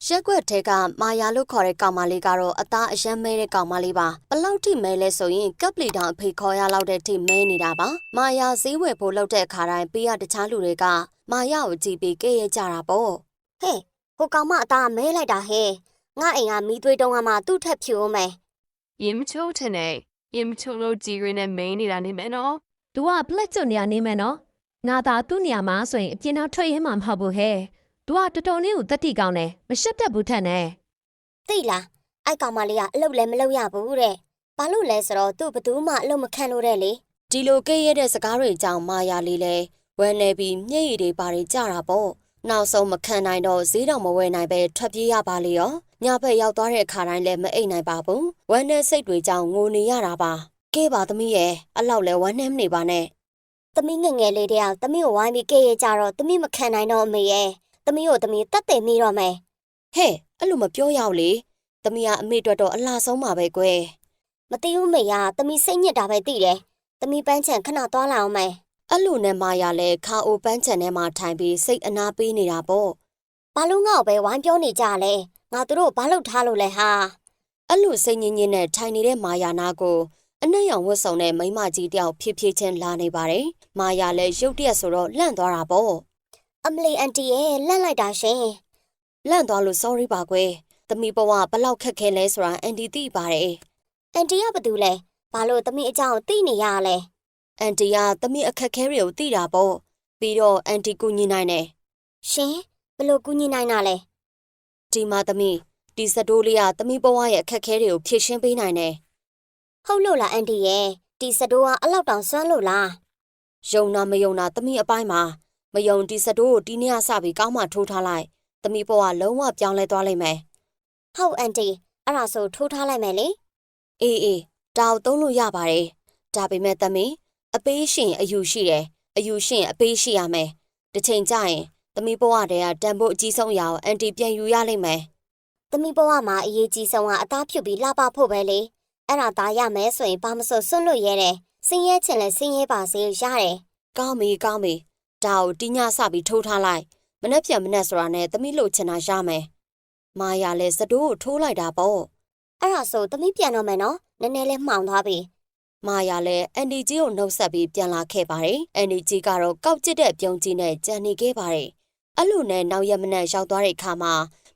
ရက်ွက်ထဲကမာယာလို့ခေါ်တဲ့ကောင်မလေးကတော့အသားအယမ်းမဲတဲ့ကောင်မလေးပါဘလောက်ထိမဲလဲဆိုရင်ကပ်ပလီတောင်အဖေခေါ်ရလောက်တဲ့ထိမဲနေတာပါမာယာဈေးဝယ်ဖို့လုပ်တဲ့အခါတိုင်းပေးရတခြားလူတွေကမာယာကိုကြည့်ပြီးကဲရဲကြတာပေါ့ဟဲ့ဟိုကောင်မအသားမဲလိုက်တာဟဲ့ငါအိမ်ကမီးသွေးတုံးကမှသူ့ထက်ဖြူအောင်မယ်ရင်ချိုးထနေရင်ချိုးလို့ကြီးရင်းနဲ့မင်းနေတာနေမယ်နော် သူကပလက်ကျွတ်နေရနေမယ်နော်ငါသာသူ့နေရာမှာဆိုရင်အပြင်နောက်ထွက်ရင်းမှမဟုတ်ဘူးဟဲ့သူကတော်တော်လေးကိုတက်တီကောင်းတယ်မရှက်တတ်ဘူးထက်နဲ့သိလားအဲ့ကောင်မလေးကအလုပ်လည်းမလုပ်ရဘူးတဲ့ဘာလို့လဲဆိုတော့သူ့ဘသူမှအလုပ်မခံလို့တဲ့လေဒီလိုကဲရဲတဲ့စကားတွေကြောင့်မာယာလေးလဲဝမ်းနေပြီးမျက်ရည်တွေပါတွေကြတာပေါ့နောက်ဆုံးမခံနိုင်တော့ဈေးတော်မဝယ်နိုင်ပဲထွက်ပြေးရပါလေရောညဘက်ရောက်သွားတဲ့အခါတိုင်းလည်းမအိပ်နိုင်ပါဘူးဝမ်းနေစိတ်တွေကြောင့်ငိုနေရတာပါကဲပါသမီးရဲ့အလောက်လဲဝမ်းနေမနေပါနဲ့သမီးငငယ်လေးတယောက်သမီးကိုဝိုင်းပြီးကဲရဲကြတော့သမီးမခံနိုင်တော့အမေရဲ့သမီးကိုသမီးတတ်တယ်မိတော့မယ်ဟဲ့အဲ့လိုမပြောရအောင်လေသမီးကအမေအတွက်တော့အလားဆုံးပါပဲကွယ်မသိဘူးမေကသမီးစိတ်ညစ်တာပဲသိတယ်သမီးပန်းချံခဏသွားလာအောင်မယ်အဲ့လိုနဲ့မာယာလဲခါအိုပန်းချံထဲမှာထိုင်ပြီးစိတ်အနာပေးနေတာပေါ့ဘာလို့ငါ့ကိုပဲဝိုင်းပြောနေကြလဲငါတို့ဘာလို့ထားလို့လဲဟာအဲ့လိုစိတ်ညစ်ညစ်နဲ့ထိုင်နေတဲ့မာယာနာကိုအနှံ့ရောင်ဝတ်ဆောင်တဲ့မိန်းမကြီးတယောက်ဖြည်းဖြည်းချင်းလာနေပါတယ်မာယာလဲရုတ်တရက်ဆိုတော့လန့်သွားတာပေါ့အမလီအန်တီရဲ့လန့်လိုက်တာရှင်လန့်သွားလို့ sorry ပါကွယ်သမီးဘဝဘလောက်ခက်ခဲလဲဆိုတာအန်တီသိပါတယ်အန်တီကဘာတူလဲဘာလို့သမီးအကြောင်းသိနေရလဲအန်တီကသမီးအခက်ခဲတွေကိုသိတာပေါ့ပြီးတော့အန်တီကူညီနိုင်တယ်ရှင်ဘလို့ကူညီနိုင်တာလဲဒီမှာသမီးဒီစတိုးလေးကသမီးဘဝရဲ့အခက်ခဲတွေကိုဖြေရှင်းပေးနိုင်တယ်ဟုတ်လို့လားအန်တီရဲ့ဒီစတိုးကအလောက်တောင်စွမ်းလို့လားယုံနာမယုံနာသမီးအပိုင်းမှာမယုံဒီစတိုးကိုဒီနေ့ကစပြီးကောင်းမှထိုးထားလိုက်သမီးဘဝလုံးဝပြောင်းလဲသွားလိမ့်မယ်ဟုတ်အန်တီအဲ့ဒါဆိုထိုးထားလိုက်မယ်လေအေးဒါကိုသုံးလို့ရပါတယ်ဒါပေမဲ့သမီးအပေးရှင်အယူရှိတယ်အယူရှင်အပေးရှိရမယ်တစ်ချိန်ကျရင်သမီးဘဝတည်းကတန်ဖို့အကြီးဆုံးအရာကိုအန်တီပြန်ယူရလိမ့်မယ်သမီးဘဝမှာအရေးကြီးဆုံးကအသားဖြုတ်ပြီးလှပဖို့ပဲလေအဲ့ဒါသားရမယ်ဆိုရင်ဘာမဆိုစွန့်လို့ရဲတယ်စင်းရဲချင်လဲစင်းရဲပါစေရတယ်ကောင်းပြီဒါကိုဒီညစပြီးထိုးထားလိုက်မနှက်ပြန်မနှက်ဆိုတာနဲ့သမီးလို့ချင်တာရမယ်မာယာလဲစတိုးကိုထိုးလိုက်တာပေါ့အဲ့ဒါဆိုသမီးပြန်တော့မယ်နော်နည်းနည်းလေးမှောင်သွားပြီမာယာလဲအန်ဒီကြီးကိုနှုတ်ဆက်ပြီးပြန်လာခဲ့ပါတယ်အန်ဒီကြီးကတော့ကောက်ကျစ်တဲ့ပြုံးကြီးနဲ့ကြံနေခဲ့ပါတယ်အဲ့လိုနဲ့နောက်ရက်မနက်ရောက်သွားတဲ့အခါမှာ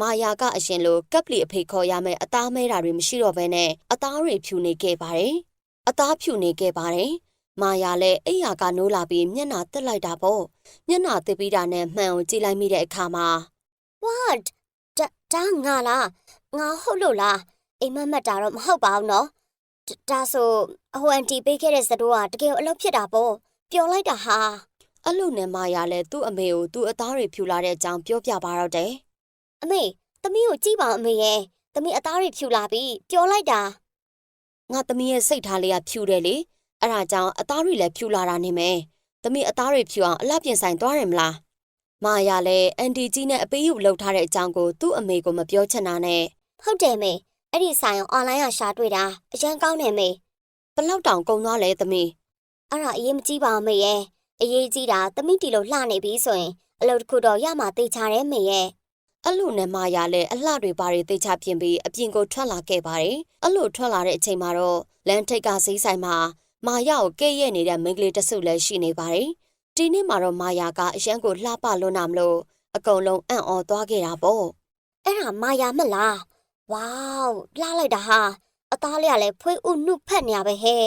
မာယာကအရင်လိုကပ်ပလီအဖေခေါ်ရမယ်အသားမဲတာတွေမရှိတော့ဘဲနဲ့အသားတွေဖြူနေခဲ့ပါတယ်မာယာလဲအိယာကနိုးလာပြီးမျက်နှာတက်လိုက်တာပေါ့မျက်နှာတက်ပြီးတာနဲ့မှန်အောင်ကြည့်လိုက်မိတဲ့အခါမှာ What ဒါငါလားငါဟုတ်လို့လားအိမ်မက်တာတော့မဟုတ်ပါဘူးနော်ဒါဆိုအဟိုအန်တီပေးခဲ့တဲ့စတိုးကတကယ်အလုပ်ဖြစ်တာပေါ့ပျော်လိုက်တာဟာအဲ့လိုနဲ့မာယာလဲသူ့အမေကိုသူ့အသားတွေဖြူလာတဲ့အကြောင်းပြောပြပါတော့တယ်အမေသမီးကိုကြည့်ပါအမေရဲ့သမီးအသားတွေဖြူလာပြီးပျော်လိုက်တာငါသမီးရဲ့စိတ်ထားလေးကဖြူတယ်လေအဲ့ဒါကြောင့်အသားတွေလည်းဖြူလာတာနေမယ်သမီးအသားတွေဖြူအောင်အလှပြင်ဆိုင်သွားတယ်မလားမာယာလည်းအန်တီကြီးနဲ့အပေးယူလှုပ်ထားတဲ့အကြောင်းကိုသူ့အမေကိုမပြောချင်တာနဲ့ဟုတ်တယ်မေအဲ့ဒီဆိုင်အောင်အွန်လိုင်းကရှာတွေ့တာအရန်ကောင်းတယ်မေဘလောက်တောင်ကုန်သွားလဲသမီးအဲ့ဒါအရေးမကြီးပါမေရဲ့အရေးကြီးတာသမီးတီလို့လှနေပြီဆိုရင်အလုပ်တစ်ခုတော့ရမှာသိချတယ်မေရဲ့အဲ့လိုနဲ့မာယာလည်းအလှတွေပါတွေသိချပြင်ပြီးအပြင်ကိုထွက်လာခဲ့ပါတယ်အဲ့လိုထွက်လာတဲ့အချိန်မှာတော့လမ်းထိပ်ကဈေးဆိုင်မှာမာယာကိုကဲ့ရဲ့နေတဲ့မိန်းကလေးတစုလည်းရှိနေပါတယ်ဒီနေ့မှာတော့မာယာကအရန်ကိုလှပလွန်းတာမလို့အကုန်လုံးအံ့ဩသွားခဲ့တာပေါ့အဲ့ဒါမာယာမလားဝေါလှလိုက်တာဟာအသားလေးကလည်းဖွေးဥနှုတ်ဖက်နေရပဲဟဲ့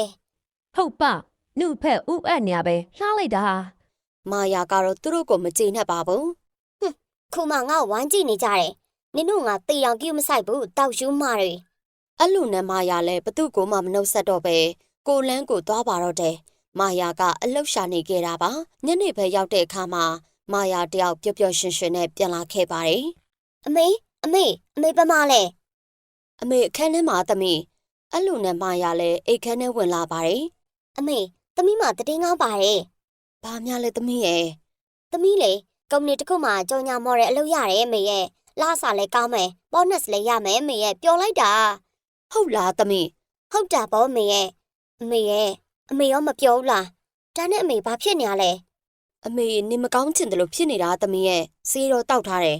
ဟုတ်ပါနှုတ်ဖက်ဥအပ်နေရပဲလှလိုက်တာမာယာကတော့သူတို့ကိုမကျေနပ်ပါဘူးခုမှငါ့ဝိုင်းကြည့်နေကြတယ်နင်တို့ငါတေအောင်ကြည့်မဆိုင်ဘူးတောက်ရှူးမတွေအဲ့လိုနဲ့မာယာလည်းဘသူ့ကိုမှမနှုတ်ဆက်တော့ပဲကိုလန်းကိုသွားပါတော့တယ်မာယာကအလှုပ်ရှာနေခဲ့တာပါညနေပဲရောက်တဲ့အခါမှာမာယာတယောက်ပျော်ပျော်ရွှင်ရွှင်နဲ့ပြန်လာခဲ့ပါတယ်အမေပမလဲအမေအခန်းထဲမှာသမီးအဲ့လိုနဲ့မာယာလည်းအိတ်ခန်းထဲဝင်လာပါတယ်အမေသမီးမတတင်းကောင်းပါတယ်ဘာများလဲသမီးရဲ့သမီးလေကုမ္ပဏီတစ်ခုမှကြော်ညာမော်တဲ့အလုပ်ရတယ်အမေရဲ့လစာလည်းကောင်းမယ်ဘောနပ်လည်းရမယ်အမေရဲ့ပျော်လိုက်တာဟုတ်လားသမီးဟုတ်တာပေါ့အမေရဲ့အမေရောမပြောဘူးလားဒါနဲ့အမေဘာဖြစ်နေရလဲအမေနေမကောင်းချင်တယ်လို့ဖြစ်နေတာသမီးရဲ့ဆေးတော့တောက်ထားတယ်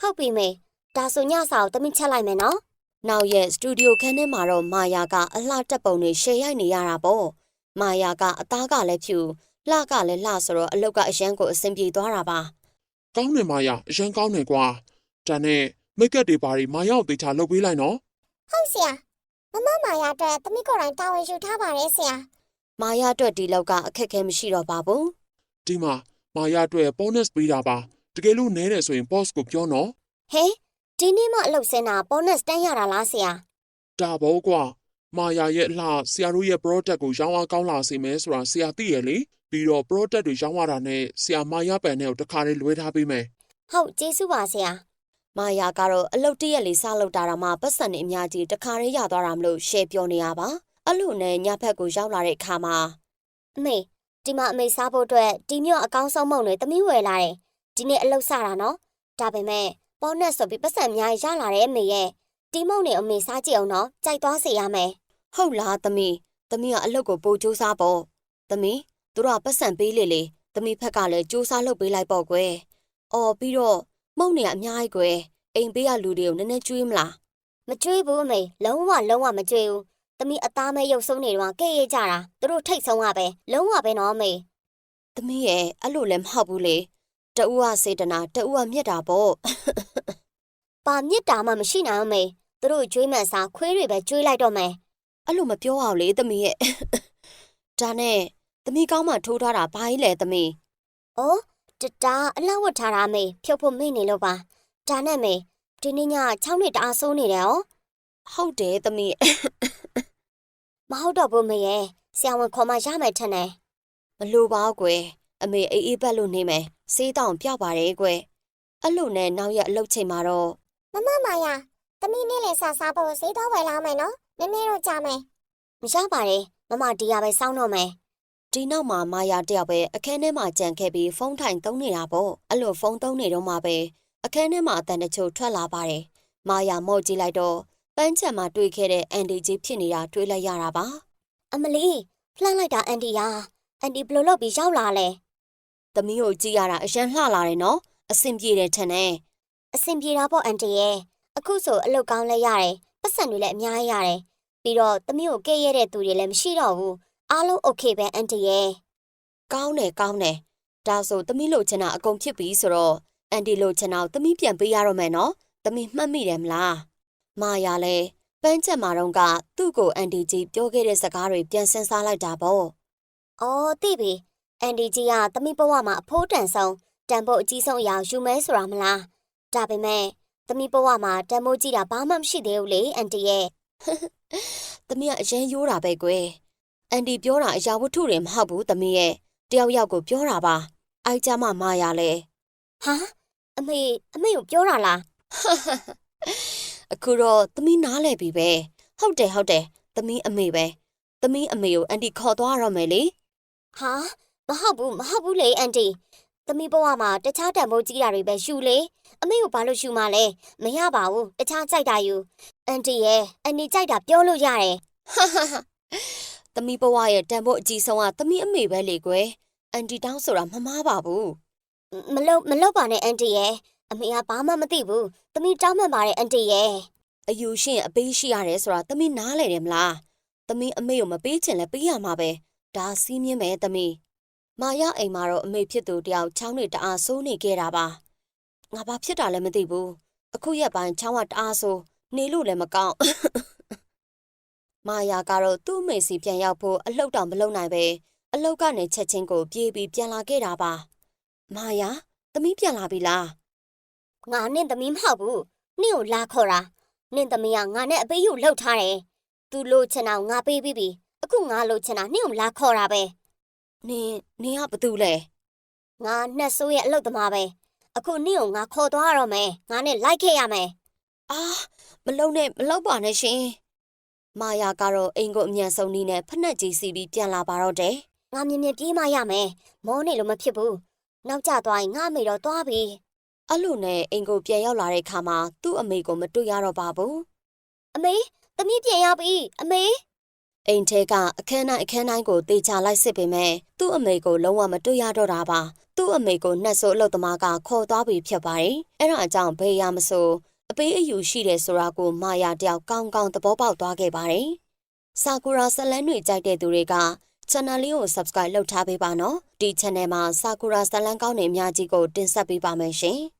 ဟုတ်ပြီမေ ဒါဆိုညစာကိုသမီးချက်လိုက်မယ်နော်နောက်ရက်စတူဒီယိုခန်းထဲမှာတော့မာယာကအလှတက်ပုံတွေရှယ်ရိုက်နေရတာပေါ့မာယာကအသားကလည်းဖြူလှကလည်းလှဆိုတော့အလုပ်ကအရန်ကိုအဆင်ပြေသွားတာပါ ကောင်းတယ်မာယာအရန်ကောင်းတယ်ကွာဒါနဲ့မိတ်ကပ်တွေဘာတွေမာယာကိုတေချာလုပ်ပေးလိုက်နော် ဟုတ်ဆရာမမမာယာအတွက်သမီးကိုယ်တိုင်တာဝန်ယူထားပါတယ်ဆရာ မာယာအတွက်ဒီလောက်ကအခက်အခဲမရှိတော့ပါဘူး ဒီမှာမာယာအတွက် bonus ပေးတာပါတကယ်လို့နဲတယ်ဆိုရင် boss ကိုပြောနော် ဟဲဒီနေ့မှအလုပ်ဆင်းတာ bonus တန်းရတာလားဆရာ ဒါဘောကွာမာယာရဲ့အလှဆရာတို့ရဲ့ product ကိုရောင်းအားကောင်းလာစေမယ်ဆိုတာဆရာသိရလေပြီးတော့ product တွေရောင်းရတာနဲ့ဆရာမာယာပန်နဲ့ကိုတစ်ခါလေးလွဲထားပေးမယ် ဟုတ်ကျေးဇူးပါဆရာမာယာကတော့အလုပ်တရက်လေးစလုပ်တာတော့မှပတ်စံနေအများကြီးတခါလေးရသွားတာမလို့ရှယ်ပြောနေရပါအဲ့လိုနဲ့ညဘက်ကိုရောက်လာတဲ့အခါမှာအမေဒီမှာအမေစားဖို့အတွက်ဒီမျိုးအကောင်းဆုံးမုံတွေသမီးဝယ်လာတယ်ဒီနေ့အလုပ်စတာနော်ဒါပေမဲ့ bonus ဆိုပြီးပတ်စံအများကြီးရလာတယ်အမေရဲ့ဒီမုံတွေအမေစားကြည့်အောင်နော်ကြိုက်သွားစေရမယ်ဟုတ်လားသမီးကအလုပ်ကိုပို့ကြိုးစားပေါ့သမီးတို့ကပတ်စံပေးလေလေသမီးဖက်ကလည်းကြိုးစားလုပ်ပေးလိုက်ပေါ့ကွယ်အော်ပြီးတော့မုံတွေကအများကြီးကွယ်အိမ်ပေးရလူတွေကိုနည်းနည်းကျွေးမလားမကျွေးဘူးအမေလုံးဝမကျွေးဘူးသမီးအသားမဲရုပ်ဆုံးနေတော့ကဲ့ရကြတာသူတို့ထိတ်ဆုံးရပဲလုံးဝပဲနော်အမေသမီးရဲ့အဲ့လိုလည်းမဟုတ်ဘူးလေတဦးကစေတနာတဦးကမြတ်တာပေါ့ပါမြတ်တာမှမရှိနိုင်အမေသူတို့ကျွေးမှန်စားခွေးတွေပဲကျွေးလိုက်တော့မယ်အဲ့လိုမပြောအောင်လေသမီးရဲ့ဒါနဲ့သမီးကောင်းမှထိုးထားတာဘာကြီးလဲသမီးအော်တာအလောက်ဝတ်ထားတာအမေဖြုတ်ဖို့မိနေလို့ပါဒါနဲ့မေဒီနေ့ည6နှစ်တအားဆိုးနေတယ်ဟောဟုတ်တယ်သမီးမဟုတ်တော့ဘူးမေရဲ့ဆရာဝန်ခေါ်မှရမယ်ထင်တယ်မလိုပါကွယ်အမေအေးအေးပတ်လို့နေမယ်စေးတောင်ပြောက်ပါတယ်ကွယ်အဲ့လိုနဲ့နောက်ရက်အလုပ်ချိန်မှာတော့ မမမာယာသမီးနေ့လည်စာစားဖို့ဈေးတော့ဝယ်လာမယ်နော်နည်းနည်းတော့ကြာမယ် မရပါတယ်မမဒီရပဲစောင်းတော့မယ်ဒီနောက်မှာမာယာတယောက်ပဲအခန်းထဲမှာကြံခဲ့ပြီးဖုန်းထိုင်သုံးနေတာပေါ့အဲ့လိုဖုန်းသုံးနေတော့မှပဲအခန်းထဲမှာအတန်တချို့ထွက်လာပါတယ်မာယာမော့ကြည့်လိုက်တော့ပန်းချံမှာတွေ့ခဲ့တဲ့အန်ဒီကြီးဖြစ်နေတာတွေ့လိုက်ရတာပါအမလီလှမ်းလိုက်တာအန်ဒီယာအန်ဒီဘလို့လုပ်ပြီးရောက်လာလဲသမီးကိုကြည့်ရတာအရန်လှလာတယ်နော်အဆင်ပြေတယ်ထင်တယ်အဆင်ပြေတာပေါ့အန်တီရဲ့အခုဆိုအလုပ်ကောင်းလဲရတယ်ပတ်စံတွေလည်းအများကြီးရတယ်ပြီးတော့သမီးကိုကဲ့ရတဲ့သူတွေလည်းမရှိတော့ဘူးအားလုံးโอเคပဲအန်တီရဲ့ကောင်းတယ်ဒါဆိုသမီးလို့ချင်တာအကုန်ဖြစ်ပြီဆိုတော့အန်တီလို့ချင်တာကိုသမီးပြန်ပေးရတော့မယ်နော်သမီးမှတ်မိတယ်မလားမာယာလဲပန်းချက်မာတော့ကသူ့ကိုအန်တီကြီးပြောခဲ့တဲ့စကားတွေပြန်စဉ်းစားလိုက်တာပေါ့အော်သိပြီအန်တီကြီးကသမီးဘဝမှာအဖိုးတန်ဆုံးတန်ဖို့အကြီးဆုံးအရာယူမဲဆိုတာမလားဒါပေမဲ့သမီးဘဝမှာတန်ဖိုးကြီးတာဘာမှမရှိသေးဘူးလေအန်တီရဲ့သမီးကအရင်ရိုးတာပဲကွယ်အန်တီပြောတာအရာဝတ္ထုတွေမဟုတ်ဘူးသမီးရဲ့တယောက်ယောက်ကိုပြောတာပါအိုက်ကြမမာယာလဲဟာအမေကိုပြောတာလားအခုတော့သမီးနားလဲပြီပဲဟုတ်တယ်သမီးအမေပဲသမီးအမေကိုအန်တီခေါ်သွားရမယ်လေဟာမဟုတ်ဘူးလေအန်တီသမီးဘဝမှာတခြားတန်ဖိုးကြီးတာတွေပဲယူလေအမေကိုဘာလို့ယူမှလဲမရပါဘူးတခြားကြိုက်တာယူအန်တီရဲ့အန်တီကြိုက်တာပြောလို့ရတယ်သမီးဘဝရဲ့တန်ဖိုးအကြီးဆုံးကသမီးအမေပဲလေကွယ်အန်တီတောင်းဆိုတာမမားပါဘူးမလုပ်ပါနဲ့အန်တီရဲ့အမေကဘာမှမသိဘူးသမီးတောင်းမှန်ပါတယ်အန်တီရဲ့အယူရှင်အပေးရှိရတယ်ဆိုတာသမီးနားလဲတယ်မလားသမီးအမေကိုမပေးချင်လဲပေးရမှာပဲဒါစီးမြင်ပဲသမီးမာရအိမ်မှာတော့အမေဖြစ်သူတယောက်ချောင်းနဲ့တအားဆိုးနေခဲ့တာပါငါဘာဖြစ်တာလဲမသိဘူးအခုရက်ပိုင်းချောင်းကတအားဆိုးနေလို့လည်းမကောင်းမာယာကတော့သူ့အမေစီပြန်ရောက်ဖို့အလှုပ်တောင်မလုပ်နိုင်ပဲအလှုပ်ကနေချက်ချင်းကိုပြေးပြီးပြန်လာခဲ့တာပါမာယာသမီးပြန်လာပြီလားငါနဲ့သမီးမဟုတ်ဘူးနင့်ကိုလာခေါ်တာနင့်သမီးကငါနဲ့အပေးယူလှုပ်ထားတယ်သူလို့ချင်အောင်ငါပေးပြီးပြီအခုငါလို့ချင်တာနင့်ကိုလာခေါ်တာပဲနင်ကဘာတူလဲငါနှက်ဆိုးရဲ့အလုပ်သမားပဲအခုနင့်ကိုငါခေါ်သွားရတော့မယ်ငါနဲ့လိုက်ခဲ့ရမယ်အာမလုံပါနဲ့ရှင်မာယာကတော့အိမ်ကိုအမြန်ဆုံးနီးနဲ့ဖက်နှက်ကြီးစီပြီးပြန်လာပါတော့တယ်ငါမြင်ပြေးမရမယ်မောနေလို့မဖြစ်ဘူးနောက်ကျသွားရင်ငါအမေတော့သွားပြီအဲ့လိုနဲ့အိမ်ကိုပြန်ရောက်လာတဲ့ခါမှာသူ့အမေကိုမတွေ့ရတော့ပါဘူးအမေသမီးပြန်ရောက်ပြီအမေအိမ်ထဲကအခန်းတိုင်းကိုတေချာလိုက်စစ်ပေမဲ့သူ့အမေကိုလုံးဝမတွေ့ရတော့တာပါသူ့အမေကိုနှက်ဆိုးအလုပ်သမားကခေါ်သွားပြီးဖြစ်ပါတယ်အဲ့ဒါအကြောင်းဘေးရမဆို အပေးအယူရှိတယ်ဆိုတာကိုမာယာတယောက်ကောင်းကောင်းသဘောပေါက်သွားခဲ့ပါတယ်။ဆာကူရာဇလန်းတွေကြိုက်တဲ့သူတွေက channel လေးကို subscribe လုပ်ထားပေးပါနော်။ဒီ channel မှာဆာကူရာဇလန်းကောင်းတွေအများကြီးကိုတင်ဆက်ပေးပါမယ်ရှင်။